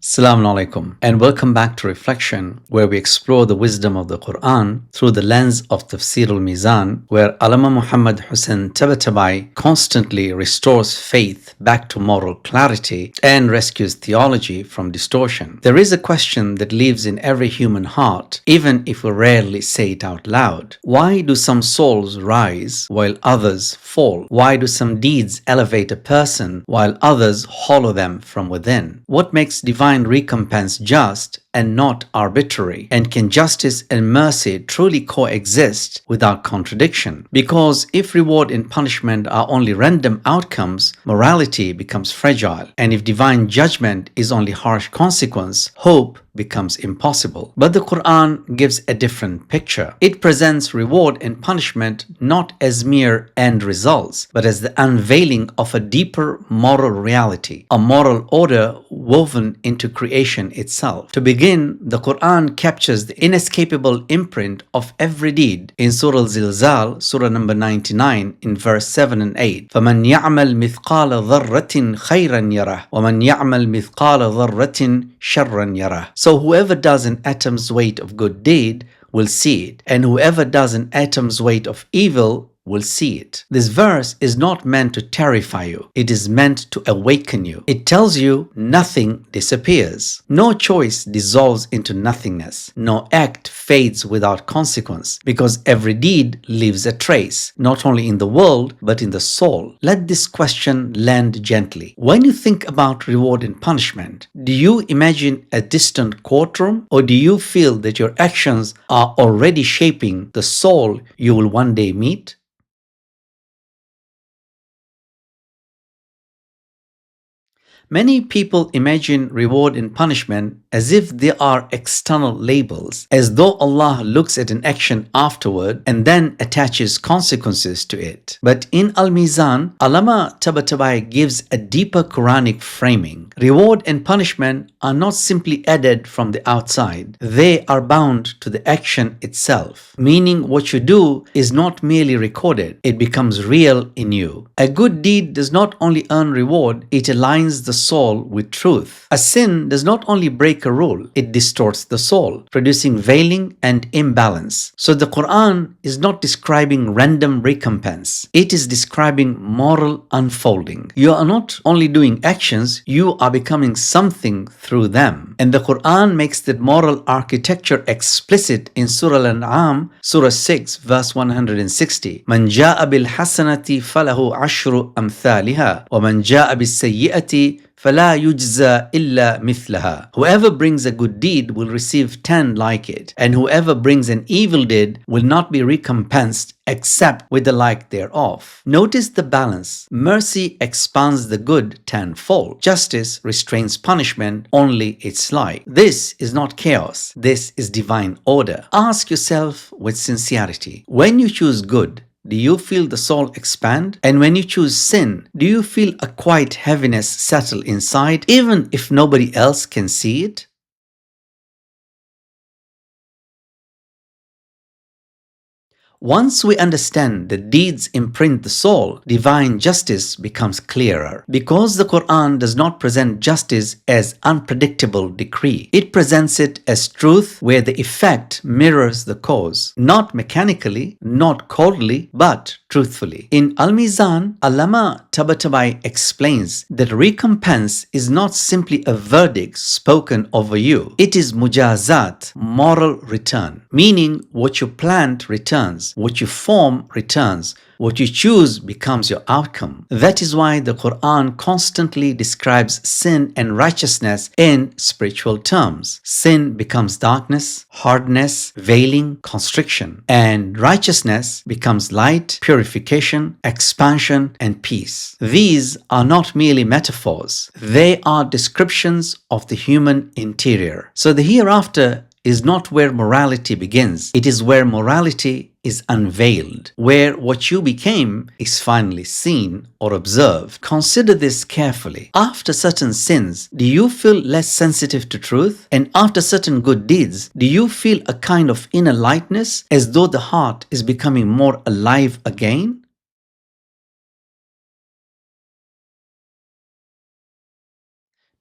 Assalamu alaikum and welcome back to Reflection, where we explore the wisdom of the Qur'an through the lens of Tafsir al-Mīzān, where Allāmah Muḥammad Ḥusayn Ṭabāṭabāqqī constantly restores faith back to moral clarity and rescues theology from distortion. There is a question that lives in every human heart, even if we rarely say it out loud. Why do some souls rise while others fall? Why do some deeds elevate a person while others hollow them from within? What makes divine recompense just and not arbitrary? And can justice and mercy truly coexist without contradiction? Because if reward and punishment are only random outcomes, morality becomes fragile. And if divine judgment is only harsh consequence, hope becomes impossible. But the Qur'an gives a different picture. It presents reward and punishment not as mere end results, but as the unveiling of a deeper moral reality, a moral order woven into creation itself. To begin, the Qur'an captures the inescapable imprint of every deed. In Surah Al-Zilzal, Surah number 99, in verse 7 and 8, فَمَنْ يَعْمَلْ مِثْقَالَ ذَرَّةٍ خَيْرًا يَرَهُ وَمَنْ يَعْمَلْ مِثْقَالَ ذَرَّةٍ شَرًّا يَرَهُ. So whoever does an atom's weight of good deed will see it, and whoever does an atom's weight of evil will see it. This verse is not meant to terrify you. It is meant to awaken you. It tells you nothing disappears. No choice dissolves into nothingness. No act fades without consequence, because every deed leaves a trace, not only in the world, but in the soul. Let this question land gently. When you think about reward and punishment, do you imagine a distant courtroom, or do you feel that your actions are already shaping the soul you will one day meet? Many people imagine reward and punishment as if they are external labels, as though Allah looks at an action afterward and then attaches consequences to it. But in al-Mīzān, Allāmah Ṭabāṭabāqqī gives a deeper Quranic framing. Reward and punishment are not simply added from the outside. They are bound to the action itself, meaning what you do is not merely recorded, it becomes real in you. A good deed does not only earn reward, it aligns the soul with truth. A sin does not only break a rule, it distorts the soul, producing veiling and imbalance. So the Quran is not describing random recompense, it is describing moral unfolding. You are not only doing actions, you are becoming something through them. And the Quran makes that moral architecture explicit in Surah Al-An'am, Surah 6, verse 160. مَنْ جَاءَ بِالْحَسَنَةِ فَلَهُ عَشْرُ أَمْثَالِهَا وَمَنْ جَاءَ بِالسَّيِّئَةِ فَلَا يُجْزَى إِلَّا مِثْلَهَا. Whoever brings a good deed will receive 10 like it, and whoever brings an evil deed will not be recompensed except with the like thereof. Notice the balance. Mercy expands the good tenfold. Justice restrains punishment only its like. This is not chaos. This is divine order. Ask yourself with sincerity, when you choose good, do you feel the soul expand? And when you choose sin, do you feel a quiet heaviness settle inside, even if nobody else can see it? Once we understand that deeds imprint the soul, divine justice becomes clearer. Because the Quran does not present justice as unpredictable decree. It presents it as truth where the effect mirrors the cause. Not mechanically, not coldly, but truthfully. In al-Mīzān, Allāmah Ṭabāṭabāqqī explains that recompense is not simply a verdict spoken over you. It is mujazat, moral return, meaning what you plant returns. What you form returns. What you choose becomes your outcome. That is why the Quran constantly describes sin and righteousness in spiritual terms. Sin becomes darkness, hardness, veiling, constriction. And righteousness becomes light, purification, expansion, and peace. These are not merely metaphors. They are descriptions of the human interior. So the hereafter is not where morality begins. It is where morality is unveiled, where what you became is finally seen or observed. Consider this carefully. After certain sins, do you feel less sensitive to truth? And after certain good deeds, do you feel a kind of inner lightness, as though the heart is becoming more alive again?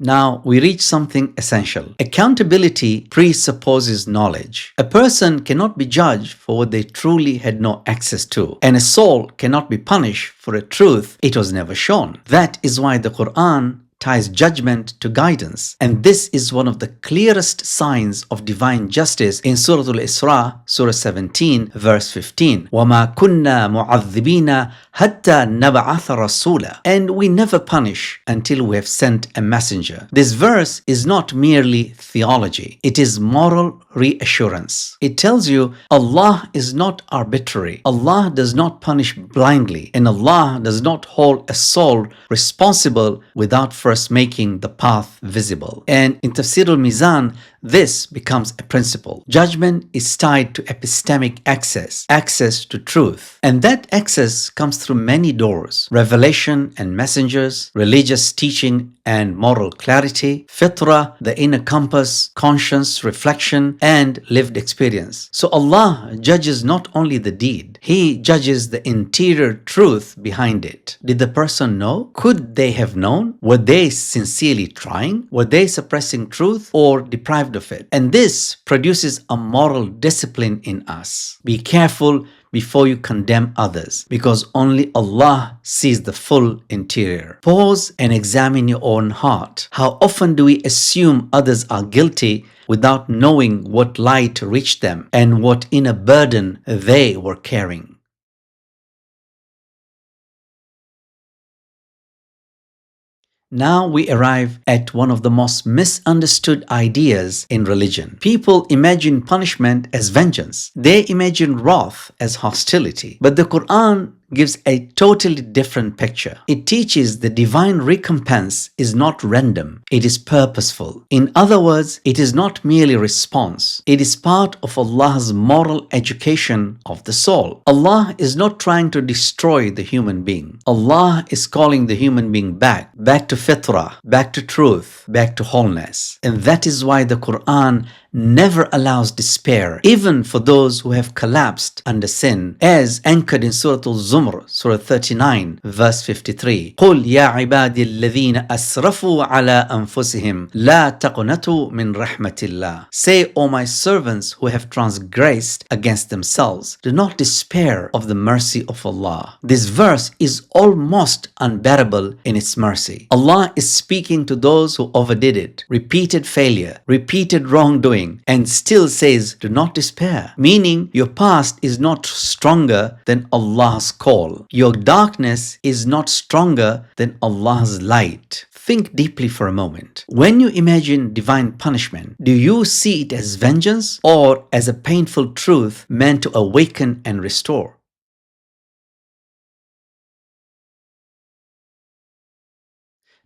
Now we reach something essential. Accountability presupposes knowledge. A person cannot be judged for what they truly had no access to, and a soul cannot be punished for a truth it was never shown. That is why the Qur'an ties judgment to guidance, and this is one of the clearest signs of divine justice in Surah Al-Isra, Surah 17, verse 15. وَمَا كُنَّا مُعَذِّبِينَ حَتَّى نَبْعَثَ رَسُولًا. And we never punish until we have sent a messenger. This verse is not merely theology, it is moral reassurance. It tells you Allah is not arbitrary, Allah does not punish blindly, and Allah does not hold a soul responsible without first making the path visible. And in Tafsir al-Mīzān, this becomes a principle. Judgment is tied to epistemic access to truth. And that access comes through many doors: revelation and messengers, religious teaching and moral clarity, fitrah, the inner compass, conscience, reflection, and lived experience. So Allah judges not only the deed, He judges the interior truth behind it. Did the person know? Could they have known? Were they sincerely trying? Were they suppressing truth or deprived of it? And this produces a moral discipline in us. Be careful before you condemn others, because only Allah sees the full interior. Pause and examine your own heart. How often do we assume others are guilty without knowing what light reached them and what inner burden they were carrying? Now we arrive at one of the most misunderstood ideas in religion. People imagine punishment as vengeance. They imagine wrath as hostility. But the Qur'an gives a totally different picture. It teaches the divine recompense is not random, it is purposeful. In other words, it is not merely response. It is part of Allah's moral education of the soul. Allah is not trying to destroy the human being. Allah is calling the human being back to fitrah, back to truth, back to wholeness. And that is why the Qur'an never allows despair, even for those who have collapsed under sin, as anchored in Surah Al-Zumr, Surah 39, verse 53. قُلْ يَا عِبَادِي الَّذِينَ أَسْرَفُوا عَلَىٰ أَنفُسِهِمْ لَا تَقْنَطُوا مِنْ رَحْمَةِ اللَّهِ. Say, O my servants who have transgressed against themselves, do not despair of the mercy of Allah. This verse is almost unbearable in its mercy. Allah is speaking to those who overdid it, repeated failure, repeated wrongdoing, and still says, do not despair. Meaning, your past is not stronger than Allah's call. Your darkness is not stronger than Allah's light. Think deeply for a moment. When you imagine divine punishment, do you see it as vengeance or as a painful truth meant to awaken and restore?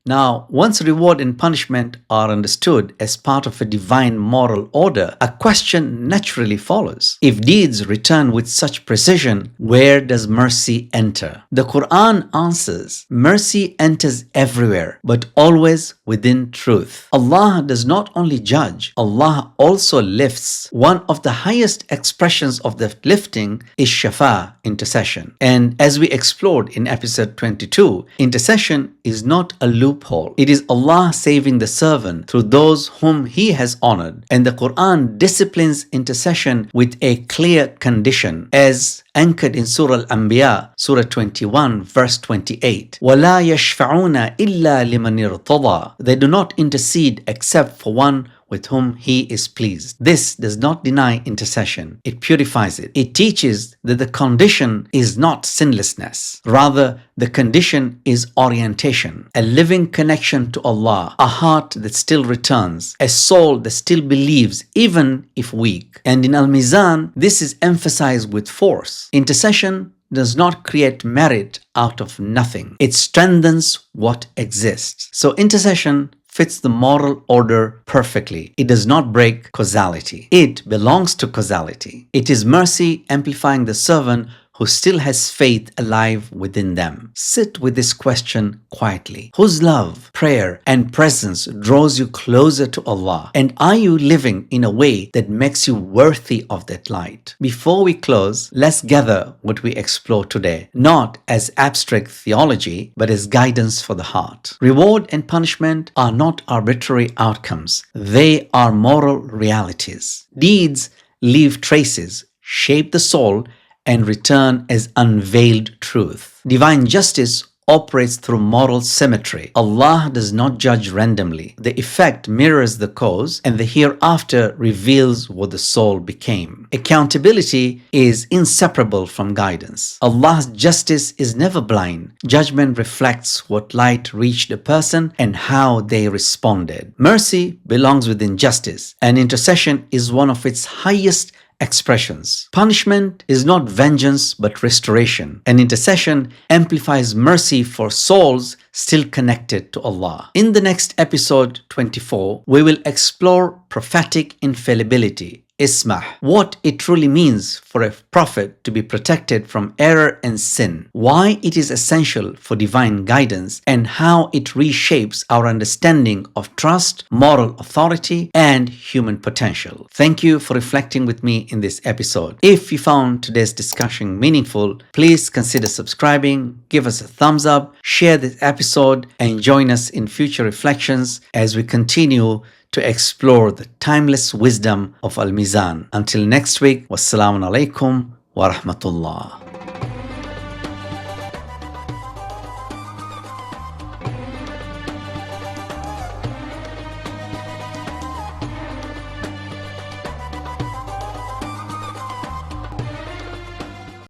Now, once reward and punishment are understood as part of a divine moral order, a question naturally follows. If deeds return with such precision, where does mercy enter? The Qur'an answers, mercy enters everywhere, but always within truth. Allah does not only judge, Allah also lifts. One of the highest expressions of the lifting is shafa, intercession. And as we explored in episode 22, intercession is not a loophole. It is Allah saving the servant through those whom He has honored. And the Qur'an disciplines intercession with a clear condition, as anchored in Surah Al-Anbiya, Surah 21, verse 28. وَلَا يَشْفَعُونَ إِلَّا لِمَنِ ارْتَضَى. They do not intercede except for one with whom He is pleased. This does not deny intercession. It purifies it. It teaches that the condition is not sinlessness. Rather, the condition is orientation, a living connection to Allah, a heart that still returns, a soul that still believes even if weak. And in al-Mīzān, this is emphasized with force. Intercession does not create merit out of nothing. It strengthens what exists. So intercession fits the moral order perfectly. It does not break causality. It belongs to causality. It is mercy amplifying the servant who still has faith alive within them. Sit with this question quietly. Whose love, prayer, and presence draws you closer to Allah? And are you living in a way that makes you worthy of that light? Before we close, let's gather what we explore today, not as abstract theology, but as guidance for the heart. Reward and punishment are not arbitrary outcomes. They are moral realities. Deeds leave traces, shape the soul, and return as unveiled truth. Divine justice operates through moral symmetry. Allah does not judge randomly. The effect mirrors the cause, and the hereafter reveals what the soul became. Accountability is inseparable from guidance. Allah's justice is never blind. Judgment reflects what light reached a person and how they responded. Mercy belongs within justice, and intercession is one of its highest expressions. Punishment is not vengeance but restoration. An intercession amplifies mercy for souls still connected to Allah. In the next episode 24, we will explore prophetic infallibility, Ismah, what it truly means for a prophet to be protected from error and sin, why it is essential for divine guidance, and how it reshapes our understanding of trust, moral authority, and human potential. Thank you for reflecting with me in this episode. If you found today's discussion meaningful, please consider subscribing, give us a thumbs up, share this episode, and join us in future reflections as we continue to explore the timeless wisdom of al-Mīzān. Until next week, wassalamu alaikum wa rahmatullah.